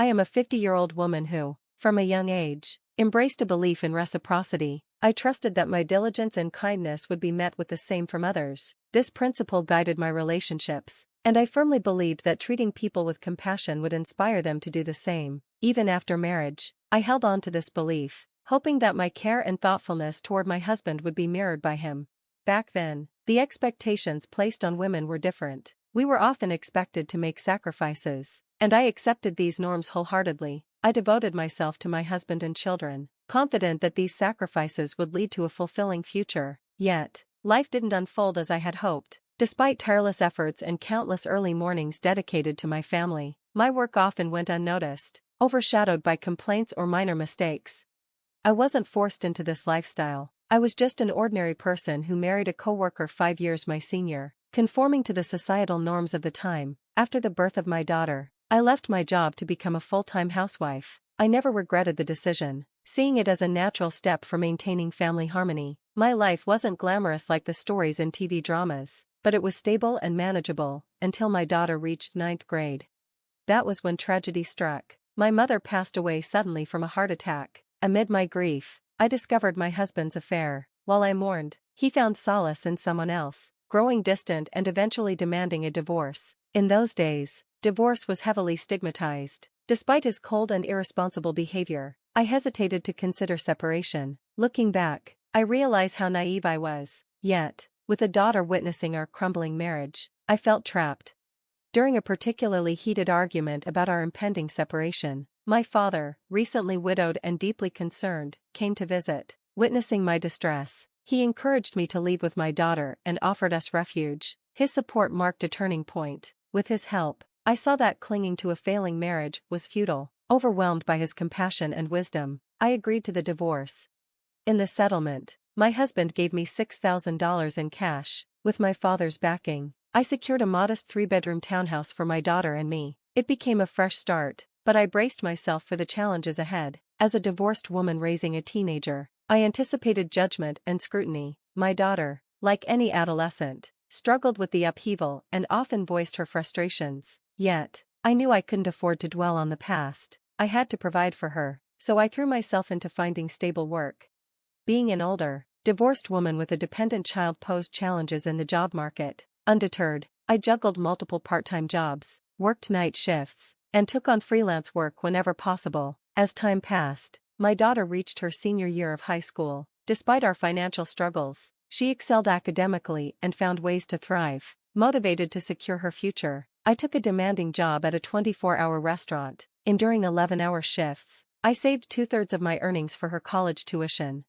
I am a 50-year-old woman who, from a young age, embraced a belief in reciprocity. I trusted that my diligence and kindness would be met with the same from others. This principle guided my relationships, and I firmly believed that treating people with compassion would inspire them to do the same. Even after marriage, I held on to this belief, hoping that my care and thoughtfulness toward my husband would be mirrored by him. Back then, the expectations placed on women were different. We were often expected to make sacrifices, and I accepted these norms wholeheartedly. I devoted myself to my husband and children, confident that these sacrifices would lead to a fulfilling future. Yet, life didn't unfold as I had hoped. Despite tireless efforts and countless early mornings dedicated to my family, my work often went unnoticed, overshadowed by complaints or minor mistakes. I wasn't forced into this lifestyle. I was just an ordinary person who married a coworker 5 years my senior, conforming to the societal norms of the time. After the birth of my daughter, I left my job to become a full-time housewife. I never regretted the decision, seeing it as a natural step for maintaining family harmony. My life wasn't glamorous like the stories in TV dramas, but it was stable and manageable, until my daughter reached 9th grade. That was when tragedy struck. My mother passed away suddenly from a heart attack. Amid my grief, I discovered my husband's affair. While I mourned, he found solace in someone else, growing distant and eventually demanding a divorce. In those days, divorce was heavily stigmatized. Despite his cold and irresponsible behavior, I hesitated to consider separation. Looking back, I realize how naive I was. Yet, with a daughter witnessing our crumbling marriage, I felt trapped. During a particularly heated argument about our impending separation, my father, recently widowed and deeply concerned, came to visit. Witnessing my distress, he encouraged me to leave with my daughter and offered us refuge. His support marked a turning point. With his help, I saw that clinging to a failing marriage was futile. Overwhelmed by his compassion and wisdom, I agreed to the divorce. In the settlement, my husband gave me $6,000 in cash. With my father's backing, I secured a modest 3-bedroom townhouse for my daughter and me. It became a fresh start, but I braced myself for the challenges ahead. As a divorced woman raising a teenager, I anticipated judgment and scrutiny. My daughter, like any adolescent, struggled with the upheaval and often voiced her frustrations. Yet, I knew I couldn't afford to dwell on the past. I had to provide for her, so I threw myself into finding stable work. Being an older, divorced woman with a dependent child posed challenges in the job market. Undeterred, I juggled multiple part-time jobs, worked night shifts, and took on freelance work whenever possible. As time passed, my daughter reached her senior year of high school. Despite our financial struggles, she excelled academically and found ways to thrive. Motivated to secure her future, I took a demanding job at a 24-hour restaurant. Enduring 11-hour shifts, I saved 2/3 of my earnings for her college tuition.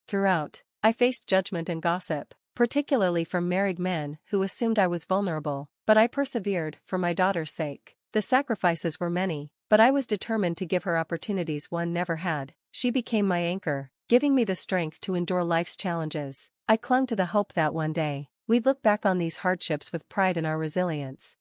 Throughout, I faced judgment and gossip, particularly from married men who assumed I was vulnerable, but I persevered for my daughter's sake. The sacrifices were many, but I was determined to give her opportunities one never had. She became my anchor, giving me the strength to endure life's challenges. I clung to the hope that one day, we'd look back on these hardships with pride in our resilience.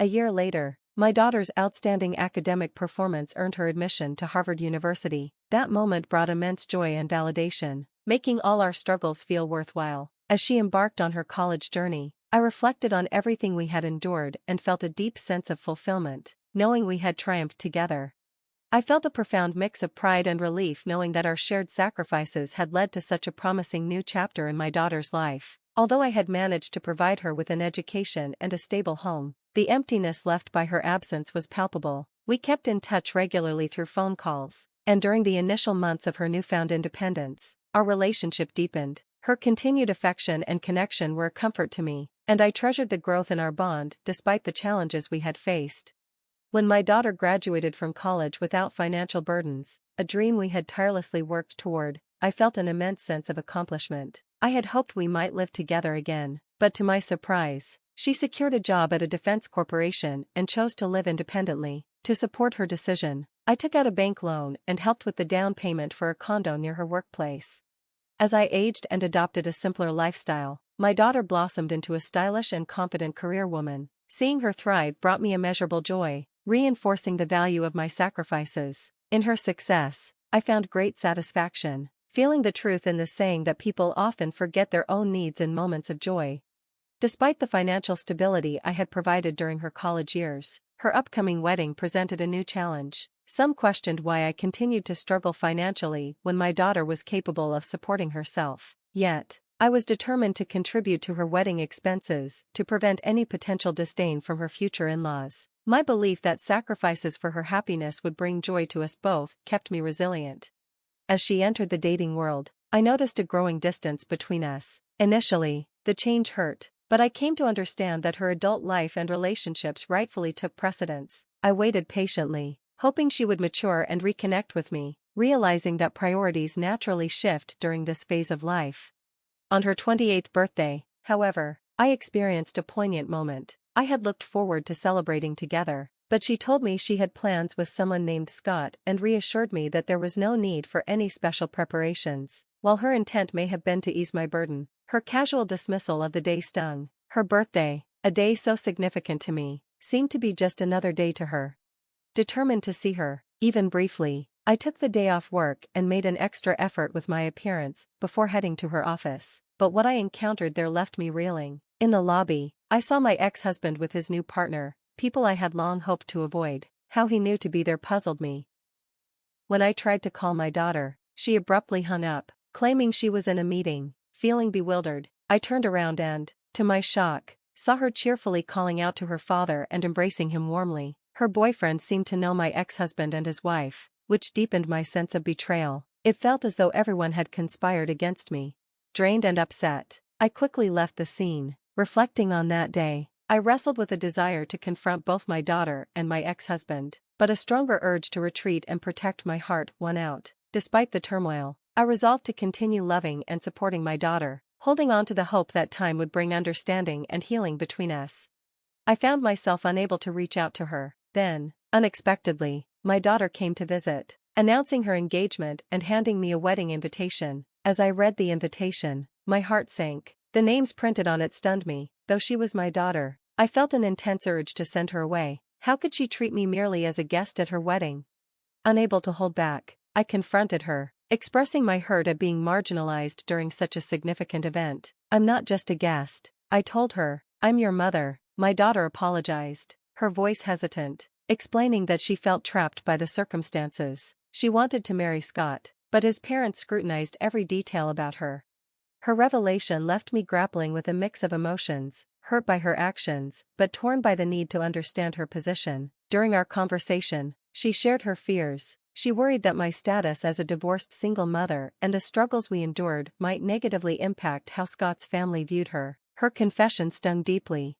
A year later, my daughter's outstanding academic performance earned her admission to Harvard University. That moment brought immense joy and validation, making all our struggles feel worthwhile. As she embarked on her college journey, I reflected on everything we had endured and felt a deep sense of fulfillment, knowing we had triumphed together. I felt a profound mix of pride and relief knowing that our shared sacrifices had led to such a promising new chapter in my daughter's life. Although I had managed to provide her with an education and a stable home, the emptiness left by her absence was palpable. We kept in touch regularly through phone calls, and during the initial months of her newfound independence, our relationship deepened. Her continued affection and connection were a comfort to me, and I treasured the growth in our bond despite the challenges we had faced. When my daughter graduated from college without financial burdens, a dream we had tirelessly worked toward, I felt an immense sense of accomplishment. I had hoped we might live together again, but to my surprise, she secured a job at a defense corporation and chose to live independently. To support her decision, I took out a bank loan and helped with the down payment for a condo near her workplace. As I aged and adopted a simpler lifestyle, my daughter blossomed into a stylish and confident career woman. Seeing her thrive brought me immeasurable joy, reinforcing the value of my sacrifices. In her success, I found great satisfaction, feeling the truth in the saying that people often forget their own needs in moments of joy. Despite the financial stability I had provided during her college years, her upcoming wedding presented a new challenge. Some questioned why I continued to struggle financially when my daughter was capable of supporting herself. Yet, I was determined to contribute to her wedding expenses to prevent any potential disdain from her future in-laws. My belief that sacrifices for her happiness would bring joy to us both kept me resilient. As she entered the dating world, I noticed a growing distance between us. Initially, the change hurt, but I came to understand that her adult life and relationships rightfully took precedence. I waited patiently, hoping she would mature and reconnect with me, realizing that priorities naturally shift during this phase of life. On her 28th birthday, however, I experienced a poignant moment. I had looked forward to celebrating together, but she told me she had plans with someone named Scott and reassured me that there was no need for any special preparations. While her intent may have been to ease my burden, her casual dismissal of the day stung. Her birthday, a day so significant to me, seemed to be just another day to her. Determined to see her, even briefly, I took the day off work and made an extra effort with my appearance before heading to her office. But what I encountered there left me reeling. In the lobby, I saw my ex-husband with his new partner, people I had long hoped to avoid. How he knew to be there puzzled me. When I tried to call my daughter, she abruptly hung up, claiming she was in a meeting. Feeling bewildered, I turned around and, to my shock, saw her cheerfully calling out to her father and embracing him warmly. Her boyfriend seemed to know my ex-husband and his wife, which deepened my sense of betrayal. It felt as though everyone had conspired against me. Drained and upset, I quickly left the scene. Reflecting on that day, I wrestled with a desire to confront both my daughter and my ex-husband, but a stronger urge to retreat and protect my heart won out. Despite the turmoil, I resolved to continue loving and supporting my daughter, holding on to the hope that time would bring understanding and healing between us. I found myself unable to reach out to her. Then, unexpectedly, my daughter came to visit, announcing her engagement and handing me a wedding invitation. As I read the invitation, my heart sank. The names printed on it stunned me. Though she was my daughter, I felt an intense urge to send her away. How could she treat me merely as a guest at her wedding? Unable to hold back, I confronted her, expressing my hurt at being marginalized during such a significant event. "I'm not just a guest," I told her. "I'm your mother." My daughter apologized, her voice hesitant, explaining that she felt trapped by the circumstances. She wanted to marry Scott, but his parents scrutinized every detail about her. Her revelation left me grappling with a mix of emotions, hurt by her actions, but torn by the need to understand her position. During our conversation, she shared her fears. She worried that my status as a divorced single mother and the struggles we endured might negatively impact how Scott's family viewed her. Her confession stung deeply.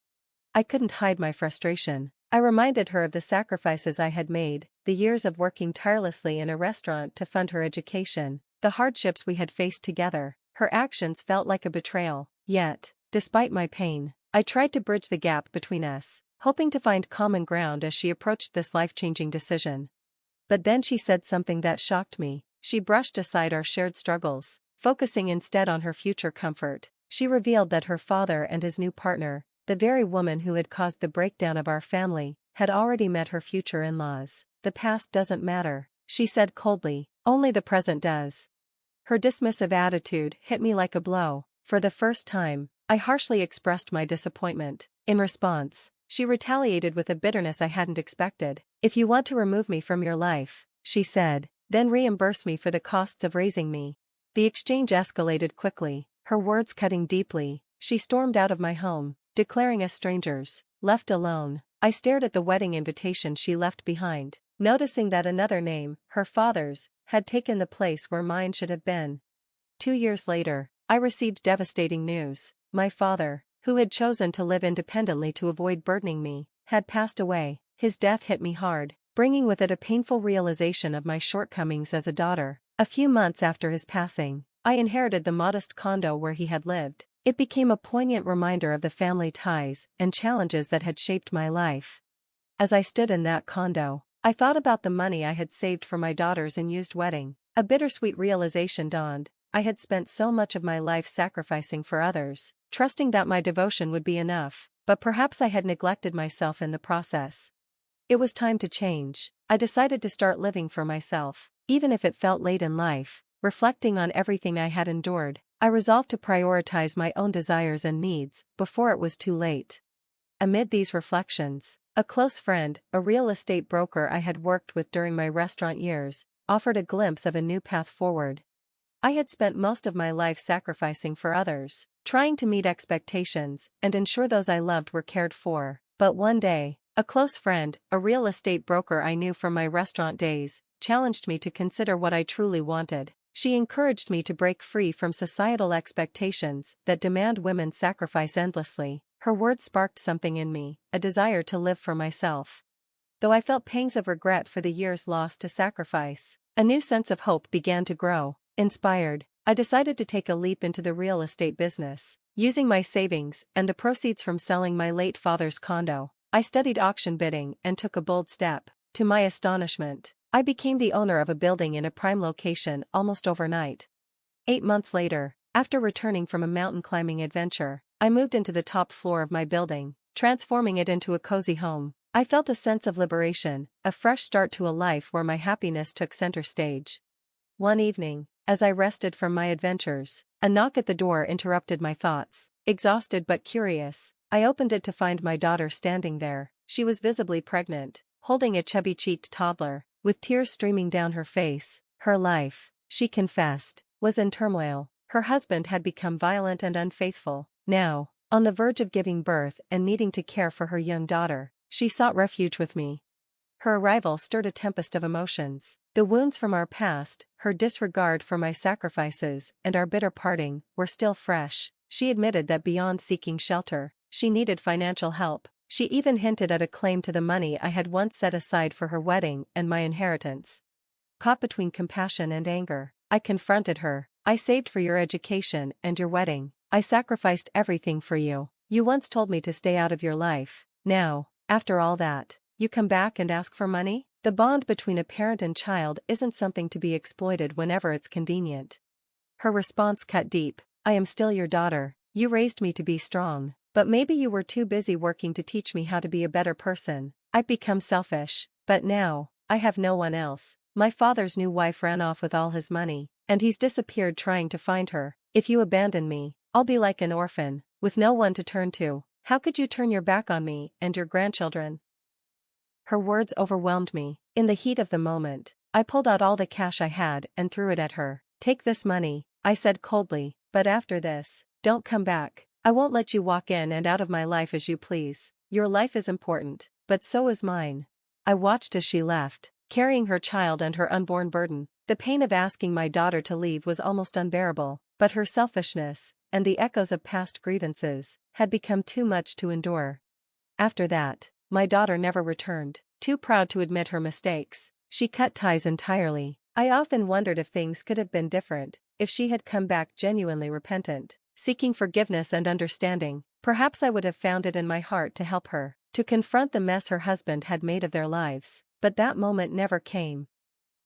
I couldn't hide my frustration. I reminded her of the sacrifices I had made, the years of working tirelessly in a restaurant to fund her education, the hardships we had faced together. Her actions felt like a betrayal. Yet, despite my pain, I tried to bridge the gap between us, hoping to find common ground as she approached this life-changing decision. But then she said something that shocked me. She brushed aside our shared struggles, focusing instead on her future comfort. She revealed that her father and his new partner, the very woman who had caused the breakdown of our family, had already met her future in-laws. "The past doesn't matter," she said coldly, "only the present does." Her dismissive attitude hit me like a blow. For the first time, I harshly expressed my disappointment. In response, she retaliated with a bitterness I hadn't expected. "If you want to remove me from your life," she said, "then reimburse me for the costs of raising me." The exchange escalated quickly, her words cutting deeply. She stormed out of my home, declaring us strangers. Left alone, I stared at the wedding invitation she left behind, noticing that another name, her father's, had taken the place where mine should have been. 2 years later, I received devastating news. My father, who had chosen to live independently to avoid burdening me, had passed away. His death hit me hard, bringing with it a painful realization of my shortcomings as a daughter. A few months after his passing, I inherited the modest condo where he had lived. It became a poignant reminder of the family ties and challenges that had shaped my life. As I stood in that condo, I thought about the money I had saved for my daughter's unused wedding. A bittersweet realization dawned. I had spent so much of my life sacrificing for others, trusting that my devotion would be enough, but perhaps I had neglected myself in the process. It was time to change. I decided to start living for myself, even if it felt late in life. Reflecting on everything I had endured, I resolved to prioritize my own desires and needs before it was too late. Amid these reflections, A close friend, a real estate broker I had worked with during my restaurant years, offered a glimpse of a new path forward. I had spent most of my life sacrificing for others, trying to meet expectations and ensure those I loved were cared for. But one day, a close friend, a real estate broker I knew from my restaurant days, challenged me to consider what I truly wanted. She encouraged me to break free from societal expectations that demand women sacrifice endlessly. Her words sparked something in me, a desire to live for myself. Though I felt pangs of regret for the years lost to sacrifice, a new sense of hope began to grow. Inspired, I decided to take a leap into the real estate business. Using my savings and the proceeds from selling my late father's condo, I studied auction bidding and took a bold step. To my astonishment, I became the owner of a building in a prime location almost overnight. 8 months later, after returning from a mountain climbing adventure, I moved into the top floor of my building, transforming it into a cozy home. I felt a sense of liberation, a fresh start to a life where my happiness took center stage. One evening, as I rested from my adventures, a knock at the door interrupted my thoughts. Exhausted but curious, I opened it to find my daughter standing there. She was visibly pregnant, holding a chubby-cheeked toddler, with tears streaming down her face. Her life, she confessed, was in turmoil. Her husband had become violent and unfaithful. Now, on the verge of giving birth and needing to care for her young daughter, she sought refuge with me. Her arrival stirred a tempest of emotions. The wounds from our past, her disregard for my sacrifices, and our bitter parting, were still fresh. She admitted that beyond seeking shelter, she needed financial help. She even hinted at a claim to the money I had once set aside for her wedding and my inheritance. Caught between compassion and anger, I confronted her. I saved for your education and your wedding. I sacrificed everything for you. You once told me to stay out of your life. Now, after all that, you come back and ask for money? The bond between a parent and child isn't something to be exploited whenever it's convenient. Her response cut deep. I am still your daughter. You raised me to be strong, but maybe you were too busy working to teach me how to be a better person. I've become selfish, but now, I have no one else. My father's new wife ran off with all his money, and he's disappeared trying to find her. If you abandon me, I'll be like an orphan, with no one to turn to. How could you turn your back on me and your grandchildren? Her words overwhelmed me. In the heat of the moment, I pulled out all the cash I had and threw it at her. Take this money, I said coldly, but after this, don't come back. I won't let you walk in and out of my life as you please. Your life is important, but so is mine. I watched as she left, carrying her child and her unborn burden. The pain of asking my daughter to leave was almost unbearable, but her selfishness, and the echoes of past grievances, had become too much to endure. After that, my daughter never returned. Too proud to admit her mistakes, she cut ties entirely. I often wondered if things could have been different, if she had come back genuinely repentant, seeking forgiveness and understanding. Perhaps I would have found it in my heart to help her, to confront the mess her husband had made of their lives. But that moment never came.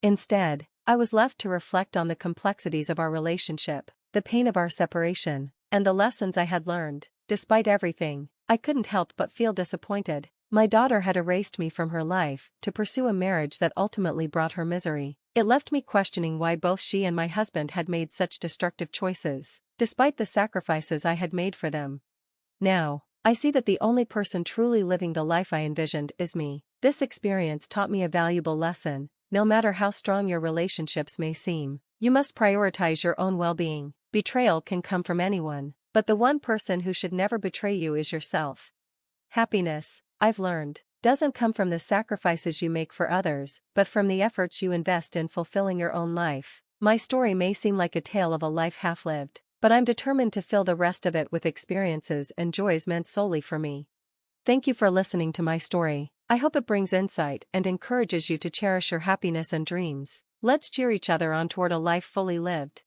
Instead, I was left to reflect on the complexities of our relationship, the pain of our separation, and the lessons I had learned. Despite everything, I couldn't help but feel disappointed. My daughter had erased me from her life to pursue a marriage that ultimately brought her misery. It left me questioning why both she and my husband had made such destructive choices, despite the sacrifices I had made for them. Now, I see that the only person truly living the life I envisioned is me. This experience taught me a valuable lesson. No matter how strong your relationships may seem, you must prioritize your own well-being. Betrayal can come from anyone, but the one person who should never betray you is yourself. Happiness, I've learned, doesn't come from the sacrifices you make for others, but from the efforts you invest in fulfilling your own life. My story may seem like a tale of a life half-lived, but I'm determined to fill the rest of it with experiences and joys meant solely for me. Thank you for listening to my story. I hope it brings insight and encourages you to cherish your happiness and dreams. Let's cheer each other on toward a life fully lived.